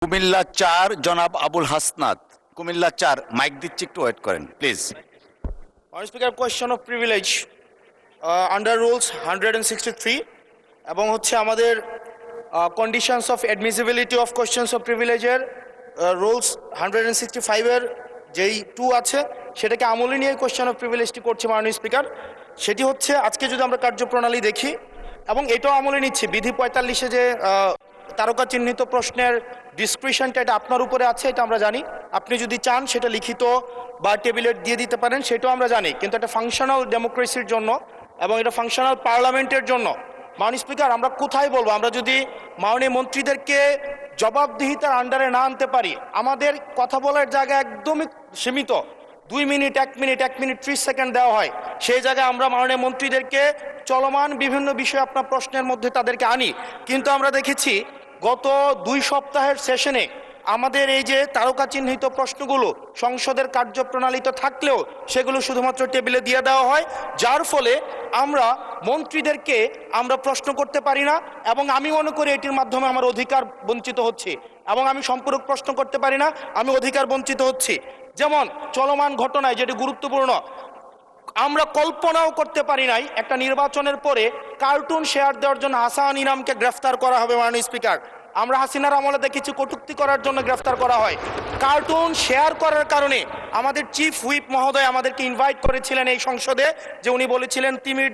কুমিল্লা ৪ জনাব আবুল হাসনাত। কুমিল্লা ৪, মাইক দিচ্ছি, একটু ওয়েট করেন please. Honourable Speaker, question of privilege under rules 163 এবং হচ্ছে আমাদের conditions of admissibility of questions of privilege এর rules 165 এর যেই 2 আছে সেটাকে আমলে নিয়ে কোয়েশ্চেন অফ প্রিভিলেজটি করছে মাননীয় স্পিকার। সেটি হচ্ছে আজকে যদি আমরা কার্যপ্রণালী দেখি এবং এটাও আমলে নিচ্ছি বিধি ৪৫-এ যে তারকা চিহ্নিত প্রশ্নের ডিসক্রিপশনটা এটা আপনার উপরে আছে, এটা আমরা জানি। আপনি যদি চান সেটা লিখিত বা টেবিলে দিয়ে দিতে পারেন, সেটাও আমরা জানি। কিন্তু একটা ফাংশনাল ডেমোক্রেসির জন্য এবং এটা ফাংশনাল পার্লামেন্টের জন্য মাননীয় স্পিকার আমরা কোথায় বলবো, আমরা যদি মাননীয় মন্ত্রীদেরকে জবাবদিহিতার আন্ডারে না আনতে পারি, আমাদের কথা বলার জায়গা একদমই সীমিত, 2 মিনিট 1 মিনিট 1 মিনিট 30 সেকেন্ড দেওয়া হয়, সেই জায়গায় আমরা মাননীয় মন্ত্রীদেরকে চলমান বিভিন্ন বিষয়ে আপনার প্রশ্নের মধ্যে তাদেরকে আনি। কিন্তু আমরা দেখেছি গত 2 সপ্তাহের সেশনে আমাদের এই যে তারকা চিহ্নিত প্রশ্নগুলো সংসদের কার্যপ্রণালীতে থাকলেও সেগুলো শুধুমাত্র টেবিলে দিয়ে দেওয়া হয়, যার ফলে আমরা মন্ত্রীদেরকে আমরা প্রশ্ন করতে পারি না এবং আমি মনে করি এটির মাধ্যমে আমার অধিকার বঞ্চিত হচ্ছে এবং আমি সম্পূরক প্রশ্ন করতে পারি না, আমি অধিকার বঞ্চিত হচ্ছি। যেমন চলমান ঘটনায় যেটি গুরুত্বপূর্ণ, আমরা কল্পনাও করতে পারি নাই একটা নির্বাচনের পরে কার্টুন শেয়ার দেওয়ার জন্য হাসান ইনামকে গ্রেফতার করা হবে মাননীয় স্পিকার। আমরা হাসিনার আমলে দেখেছি কটূক্তি করার জন্য গ্রেফতার করা হয়। কার্টুন শেয়ার করার কারণে আমাদের চিফ হুইপ মহোদয় আমাদেরকে ইনভাইট করেছিলেন এই সংসদে, যে উনি বলেছিলেন তিমির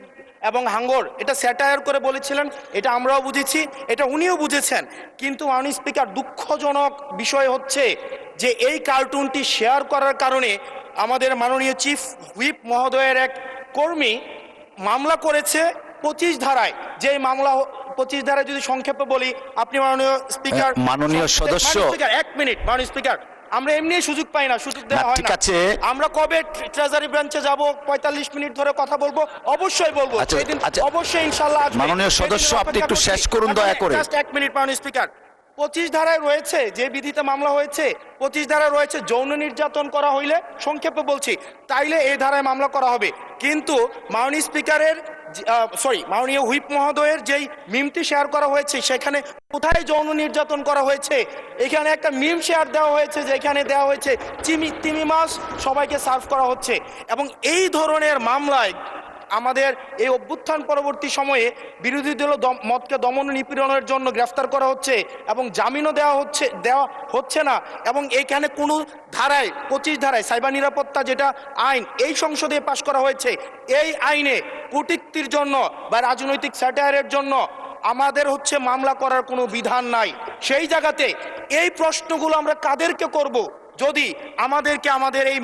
এবং হাঙ্গর, এটা স্যাটায়ার করে বলেছিলেন, এটা আমরাও বুঝেছি, এটা উনিও বুঝেছেন। কিন্তু মাননীয় স্পিকার দুঃখজনক বিষয় হচ্ছে যে এই কার্টুনটি শেয়ার করার কারণে আমাদের মাননীয় চিফ হুইপ মহোদয়ের এক কর্মী মামলা করেছে 25 ধারায়। যে মামলা 25 ধারায় যদি সংক্ষেপে বলি, আপনি মাননীয় স্পিকার, মাননীয় সদস্য, 1 মিনিট মাননীয় স্পিকার, আমরা এমনি সুযোগ পাই না, সুযোগ দেওয়া হয় ঠিক না। আছে, আমরা কবে ট্রেজারি ব্রাঞ্চে যাব, 45 মিনিট ধরে কথা বলবো, অবশ্যই বলবো, সেদিন অবশ্যই ইনশাআল্লাহ আসবে। মাননীয় সদস্য, আপনি একটু শেষ করুন দয়া করে। জাস্ট 1 মিনিট মাননীয় স্পিকার। 25 ধারায় রয়েছে, যে বিধিতে মামলা হয়েছে 25 ধারায় রয়েছে যৌন নির্যাতন করা হইলে, সংক্ষেপে বলছি, তাইলে এই ধারায় মামলা করা হবে। কিন্তু মাননীয় স্পিকারের মাননীয় হুইপ মহোদয়ের যেই মিমটি শেয়ার করা হয়েছে সেখানে কোথায় যৌন নির্যাতন করা হয়েছে? এখানে একটা মিম শেয়ার দেওয়া হয়েছে যেখানে দেওয়া হয়েছে তিমি মাছ সবাইকে সার্ভ করা হচ্ছে। এবং এই ধরনের মামলায় আমাদের এই অভ্যুত্থান পরবর্তী সময়ে বিরোধী দল মতকে দমন নিপীড়নের জন্য গ্রেফতার করা হচ্ছে এবং জামিনও দেওয়া হচ্ছে না। এবং এইখানে কোনো ধারায় 25 ধারায় সাইবার নিরাপত্তা যেটা আইন এই সংসদে পাশ করা হয়েছে, এই আইনে কূটনীতির জন্য বা রাজনৈতিক স্যাটায়ারের জন্য আমাদের হচ্ছে মামলা করার কোনো বিধান নাই। সেই জায়গাতে এই প্রশ্নগুলো আমরা কাদেরকে করব? যদি আমাদেরকে আমাদের এই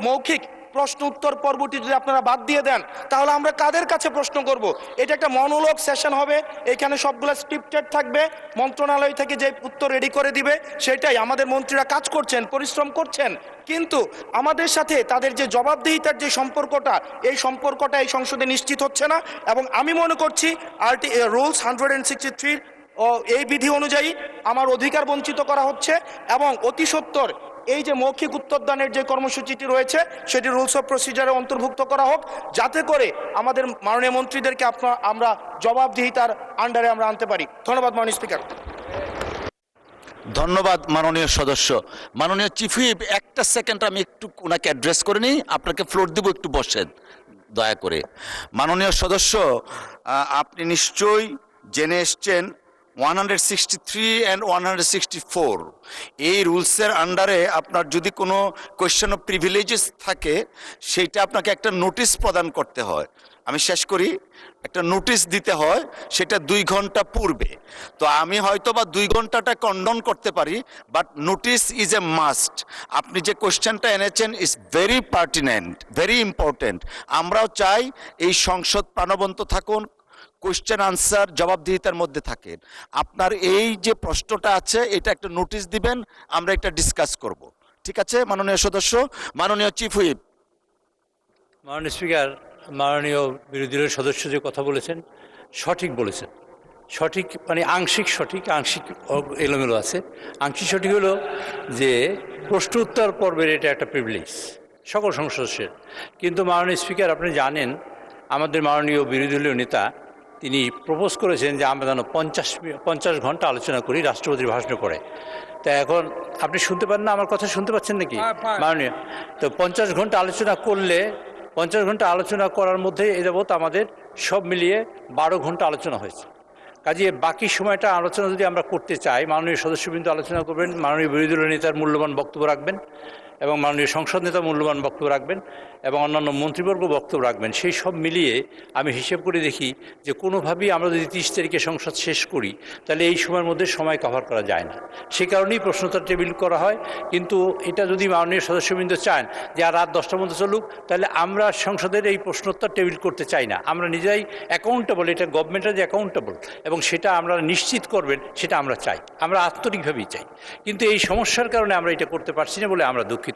মৌখিক প্রশ্ন উত্তর পর্বটি যদি আপনারা বাদ দিয়ে দেন, তাহলে আমরা কাদের কাছে প্রশ্ন করব? এটা একটা মনোলগ সেশন হবে, এখানে সবগুলো স্ক্রিপ্টেড থাকবে, মন্ত্রণালয় থেকে যে উত্তর রেডি করে দিবে সেটাই। আমাদের মন্ত্রীরা কাজ করছেন, পরিশ্রম করছেন, কিন্তু আমাদের সাথে তাদের যে জবাবদিহিতার যে সম্পর্কটা, এই সম্পর্কটা এই সংসদে নিশ্চিত হচ্ছে না। এবং আমি মনে করছি রুলস 163 এই বিধি অনুযায়ী আমার অধিকার বঞ্চিত করা হচ্ছে এবং অতি সত্বর এই যে মৌখিক উত্তরদানের যে কর্মসূচিটি রয়েছে সেটি রুলস অফ প্রসিজারে অন্তর্ভুক্ত করা হোক, যাতে করে আমাদের মাননীয় মন্ত্রীদেরকে আমরা জবাবদিহিতার আন্ডারে আমরা আনতে পারি। ধন্যবাদ মাননীয় স্পিকার। ধন্যবাদ মাননীয় সদস্য। মাননীয় চিফ হুইপ, একটা সেকেন্ড আমি একটু ওনাকে অ্যাড্রেস করে নিই, আপনাকে ফ্লোর দিব, একটু বসেন দয়া করে। মাননীয় সদস্য, আপনি নিশ্চয়ই জেনে এসছেন 163 and 164 এই রুলসের আন্ডারে আপনার যদি কোনো কোয়েশ্চেন অফ প্রিভিলেজেস থাকে সেইটা আপনাকে একটা নোটিশ প্রদান করতে হয়। আমি শেষ করি, একটা নোটিশ দিতে হয়, সেটা 2 ঘন্টা পূর্বে। তো আমি হয়তো বা 2 ঘন্টাটা কন্ডন করতে পারি, but notice is a must. আপনি যে কোয়েশ্চেনটা এনেছেন is very pertinent, very important. আমরাও চাই এই সংসদ প্রাণবন্ত থাকুন, কোয়েশ্চেন আনসার জবাবদিহিতার মধ্যে থাকেন। আপনার এই যে প্রশ্নটা আছে এটা একটা নোটিশ দিবেন, আমরা এটা ডিসকাস করব। ঠিক আছে মাননীয় সদস্য? মাননীয় চিফ হুইপ। মাননীয় স্পিকার, মাননীয় বিরোধী দলের সদস্য যে কথা বলেছেন সঠিক বলেছেন। সঠিক মানে আংশিক সঠিক, আংশিক এলোমেলো আছে। আংশিক সঠিক হলো যে প্রশ্ন উত্তর পর্বের এটা একটা প্রিভিলেজ সকল সংসদের। কিন্তু মাননীয় স্পিকার, আপনি জানেন আমাদের মাননীয় বিরোধী দলীয় নেতা তিনি প্রপোজ করেছেন যে আমরা যেন 50 ঘন্টা আলোচনা করি রাষ্ট্রপতির ভাষণের পরে। তা এখন আপনি শুনতে পারেন না, আমার কথা শুনতে পাচ্ছেন নাকি মাননীয়? তো 50 ঘন্টা আলোচনা করলে 50 ঘন্টা আলোচনা করার মধ্যে এ যাবৎ আমাদের সব মিলিয়ে 12 ঘন্টা আলোচনা হয়েছে। কাজে বাকি সময়টা আলোচনা যদি আমরা করতে চাই, মাননীয় সদস্যবৃন্দ আলোচনা করবেন, মাননীয় বিরোধী দলের নেতার মূল্যবান বক্তব্য রাখবেন এবং মাননীয় সংসদ নেতা মূল্যবান বক্তব্য রাখবেন এবং অন্যান্য মন্ত্রীবর্গ বক্তব্য রাখবেন। সেই সব মিলিয়ে আমি হিসেব করে দেখি যে কোনোভাবেই আমরা যদি 30 তারিখে সংসদ শেষ করি তাহলে এই সময়ের মধ্যে সময় কভার করা যায় না। সেই কারণেই প্রশ্নটা টেবিল করা হয়। কিন্তু এটা যদি মাননীয় সদস্যবৃন্দ চান যে আর রাত 10টার মধ্যে চলুক, তাহলে আমরা সংসদের এই প্রশ্নোত্তর টেবিল করতে চাই না। আমরা নিজেরাই অ্যাকাউন্টেবল, এটা গভর্নমেন্টের যে অ্যাকাউন্টেবল এবং সেটা আমরা নিশ্চিত করবেন সেটা আমরা চাই, আমরা আন্তরিকভাবেই চাই। কিন্তু এই সমস্যার কারণে আমরা এটা করতে পারছি না বলে আমরা দুঃখিত।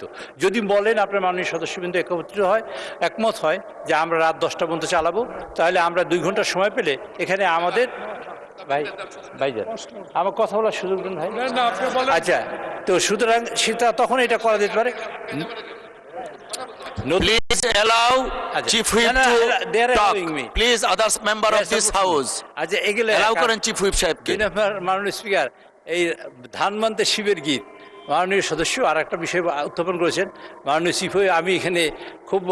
যদি বলেন আপনার মাননীয় সদস্যবৃন্দ একমত হয় যে আমরা রাত 10টা পর্যন্ত চালাবো, তাহলে আমরা 2 ঘন্টা সময় পেলে এখানে আমাদের ভাইজান আমার কথা বলার সুযোগ দেন ভাই। আচ্ছা, তো সুতরাং সেটা তখন এটা করা যেতে পারে। Please allow Chief Whip to they are talk. allowing me. Please, others member of this house. আচ্ছা, এগুলো Allow করেন Chief Whip সাহেবকে। মাননীয় স্পিকার, এই ধান মানতে শিবের গীত মাননীয় সদস্য আর একটা বিষয় উত্থাপন করেছেন। মাননীয় চিফ হুইপ, আমি এখানে খুব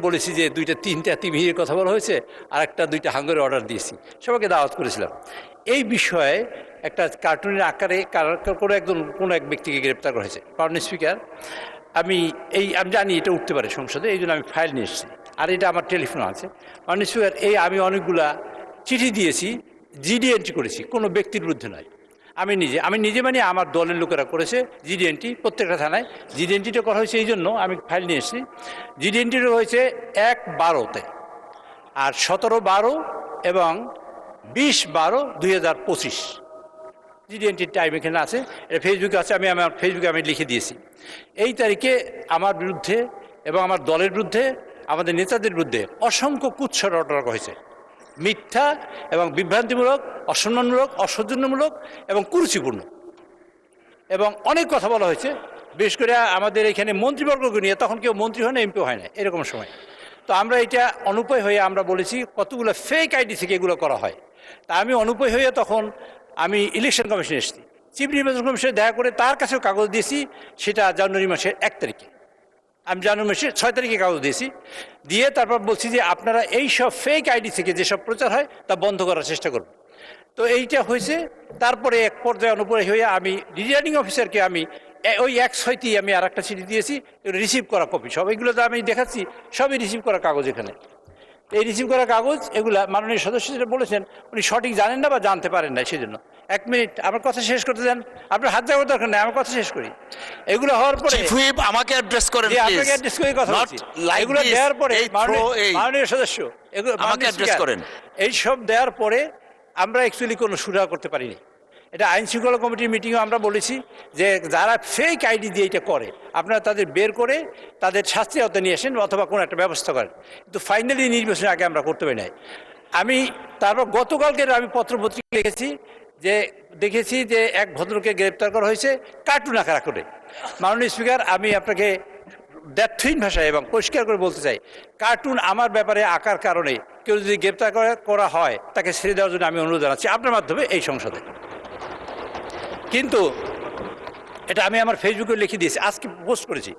বলেছি যে 2-3টা তিমিরের কথা বলা হয়েছে, আর 2টা হাঙ্গরের অর্ডার দিয়েছি, সবাইকে দাওয়াত করেছিলাম। এই বিষয়ে একটা কার্টুনের আকারে কোনো এক ব্যক্তিকে গ্রেপ্তার করা হয়েছে। মাননীয় স্পিকার, আমি জানি এটা উঠতে পারে সংসদে, এই জন্য আমি ফাইল নিয়ে এসেছি, আর এটা আমার টেলিফোন আছে। মাননীয় স্পিকার, আমি অনেকগুলা চিঠি দিয়েছি, জিডি এন্ট্রি করেছি, কোনো ব্যক্তির বিরুদ্ধে নয়। আমি নিজে মানে আমার দলের লোকেরা করেছে জিডি এন্ট্রি প্রত্যেকটা থানায়। জিডি এন্ট্রিটা করা হয়েছে এই জন্য আমি ফাইল নিয়ে এসেছি। জিডি এন্ট্রিটা হয়েছে 1/12-তে, আর 17/12 এবং 20/12-2025 জিডি এন্ট্রির টাইম এখানে আছে, এটা ফেসবুকে আছে, আমার ফেসবুকে লিখে দিয়েছি। এই তারিখে আমার বিরুদ্ধে এবং আমার দলের বিরুদ্ধে, আমাদের নেতাদের বিরুদ্ধে অসংখ্য কুৎসর অর্ডার করা হয়েছে, মিথ্যা এবং বিভ্রান্তিমূলক, অসম্মানমূলক, অসৌজন্যমূলক এবং কুরুচিপূর্ণ, এবং অনেক কথা বলা হয়েছে। বিশেষ করে আমাদের এখানে মন্ত্রীবর্গকে নিয়ে, তখন কেউ মন্ত্রী হয় না, এমপি হয় না, এরকম সময়। তো আমরা এটা অনুপায় হয়ে আমরা বলেছি কতগুলো ফেক আইডি থেকে এগুলো করা হয়। তা আমি অনুপায় হয়ে তখন আমি ইলেকশন কমিশনে এসেছি, চিফ নির্বাচন কমিশনে দেখা করে তার কাছেও কাগজ দিয়েছি। সেটা জানুয়ারি মাসের 1 তারিখে, আমি জানুয়ারি মাসের 6 তারিখে কাগজ দিয়েছি, দিয়ে তারপর বলছি যে আপনারা এই সব ফেক আইডি থেকে যেসব প্রচার হয় তা বন্ধ করার চেষ্টা করুন। তো এইটা হয়েছে। তারপরে এক পর্যায়ে অনুপরে হয়ে আমি রিটার্নিং অফিসারকে ওই 1/6 আমি আর একটা চিঠি দিয়েছি, রিসিভ করা কপি সব, এগুলো তো আমি দেখাচ্ছি, সবই রিসিভ করা কাগজ। এখানে এই রিসিভ করা কাগজ, এগুলা মাননীয় সদস্য যেটা বলেছেন উনি সঠিক জানেন না বা জানতে পারেন না, সেই জন্য। 1 মিনিট আমার কথা শেষ করতে দেন, আপনার হাত দেওয়ার দরকার নেই, আমার কথা শেষ করি। এগুলো হওয়ার পরে চিফ হুইপ আমাকে অ্যাড্রেস করেন, আপনাকে অ্যাড্রেস করে কথা বলছি। এগুলো দেওয়ার পরে মাননীয় সদস্য এগুলো আমাকে অ্যাড্রেস করেন। এই সব দেওয়ার পরে আমরা অ্যাকচুয়ালি কোনো সুরাহা করতে পারিনি। এটা আইন শৃঙ্খলা কমিটির মিটিংয়েও আমরা বলেছি যে যারা ফেক আইডি দিয়ে এটা করে আপনারা তাদের বের করে তাদের শাস্তির আওতায় নিয়ে আসেন অথবা কোনো একটা ব্যবস্থা করেন। কিন্তু ফাইনালি নির্বাচনের আগে আমরা করতে পারি নাই। আমি তারপর গতকালকের আমি পত্রপত্রিকা দেখেছি যে এক ভদ্রকে গ্রেপ্তার করা হয়েছে কার্টুন আকার করে। মাননীয় স্পিকার, আমি আপনাকে দ্ব্যর্থহীন ভাষায় এবং পরিষ্কার করে বলতে চাই, কার্টুন আমার ব্যাপারে আঁকার কারণে কেউ যদি গ্রেপ্তার করা হয় তাকে ছেড়ে দেওয়ার জন্য আমি অনুরোধ জানাচ্ছি আপনার মাধ্যমে এই সংসদে। কিন্তু এটা আমি আমার ফেসবুকে লিখে দিয়েছি, আজকে পোস্ট করেছি।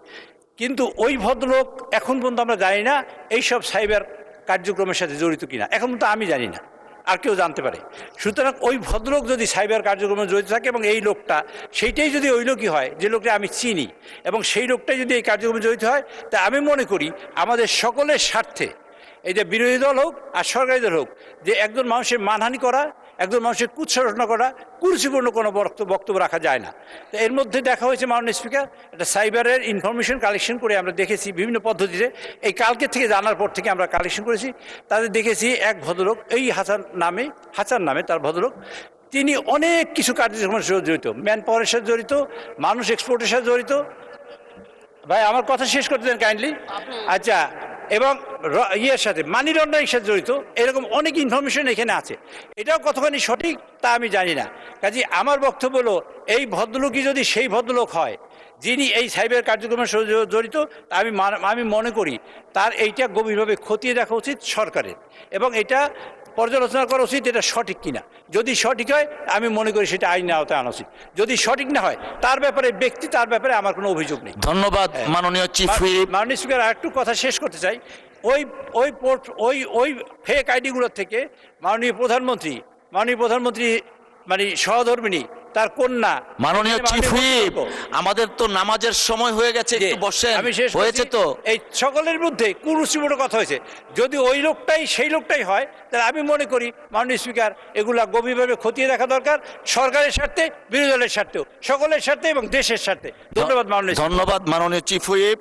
কিন্তু ওই ভদ্রলোক এখন পর্যন্ত আমরা জানি না এইসব সাইবার কার্যক্রমের সাথে জড়িত কিনা, এখন পর্যন্ত আমি জানি না, আর কেউ জানতে পারে। সুতরাং ওই ভদ্রলোক যদি সাইবার কার্যক্রমে জড়িত থাকে এবং এই লোকটা সেইটাই যদি ওই লোকই হয় যে লোকটা আমি চিনি এবং সেই লোকটাই যদি এই কার্যক্রমে জড়িত হয়, তা আমি মনে করি আমাদের সকলের স্বার্থে, এই যে বিরোধী দল হোক আর সরকারি দল হোক, যে একজন মানুষের মানহানি করা, একজন মানুষের কুৎসরচনা করা, কুরুচিপূর্ণ কোনো বক্তব্য রাখা যায় না। তো এর মধ্যে দেখা হয়েছে মাননীয় স্পিকার, একটা সাইবারের ইনফরমেশন কালেকশন করে আমরা দেখেছি বিভিন্ন পদ্ধতিতে। এই কালকে থেকে জানার পর থেকে আমরা কালেকশন করেছি, তাদের দেখেছি এক ভদ্রলোক, এই হাসান নামে তার ভদ্রলোক, তিনি অনেক কিছু কার্যক্রমের সাথে জড়িত, ম্যান পাওয়ারের সাথে জড়িত, মানুষ এক্সপোর্টের সাথে জড়িত। ভাই আমার কথা শেষ করতে দেন কাইন্ডলি। আচ্ছা, এবং সাথে মানি লন্ডারিংয়ের সাথে জড়িত, এরকম অনেক ইনফরমেশন এখানে আছে। এটাও কতখানি সঠিক তা আমি জানি না। কাজে আমার বক্তব্য হলো, এই ভদ্রলোকই যদি সেই ভদ্রলোক হয় যিনি এই সাইবার কার্যক্রমের সাথে জড়িত, তা আমি মনে করি তার এইটা গভীরভাবে খতিয়ে দেখা উচিত সরকারের, এবং এটা পর্যালোচনা করা উচিত এটা সঠিক কিনা। যদি সঠিক হয় আমি মনে করি সেটা আইনের আওতায় আনা উচিত, যদি সঠিক না হয় তার ব্যাপারে ব্যক্তি তার ব্যাপারে আমার কোনো অভিযোগ নেই। ধন্যবাদ মাননীয় চিফ হুইপ। মাননীয় স্পিকার আরেকটু কথা শেষ করতে চাই। ওই ফেক আইডিগুলোর থেকে মাননীয় প্রধানমন্ত্রী মানে সহধর্মিণী তার কন্যা মাননীয় চিফ হুইপ, আমাদের তো নামাজের সময় হয়ে গেছে, একটু বসেন। আমি শেষ হয়েছে তো, এই সকলের মধ্যে কুরুচিপূর্ণ কথা হয়েছে। যদি ওই লোকটাই সেই লোকটাই হয় তাহলে আমি মনে করি মাননীয় স্পিকার এগুলা গভীরভাবে খতিয়ে দেখা দরকার, সরকারের স্বার্থে, বিরোধী দলের স্বার্থেও, সকলের স্বার্থে এবং দেশের স্বার্থে। ধন্যবাদ মাননীয় ধন্যবাদ মাননীয় চিফ হুইপ।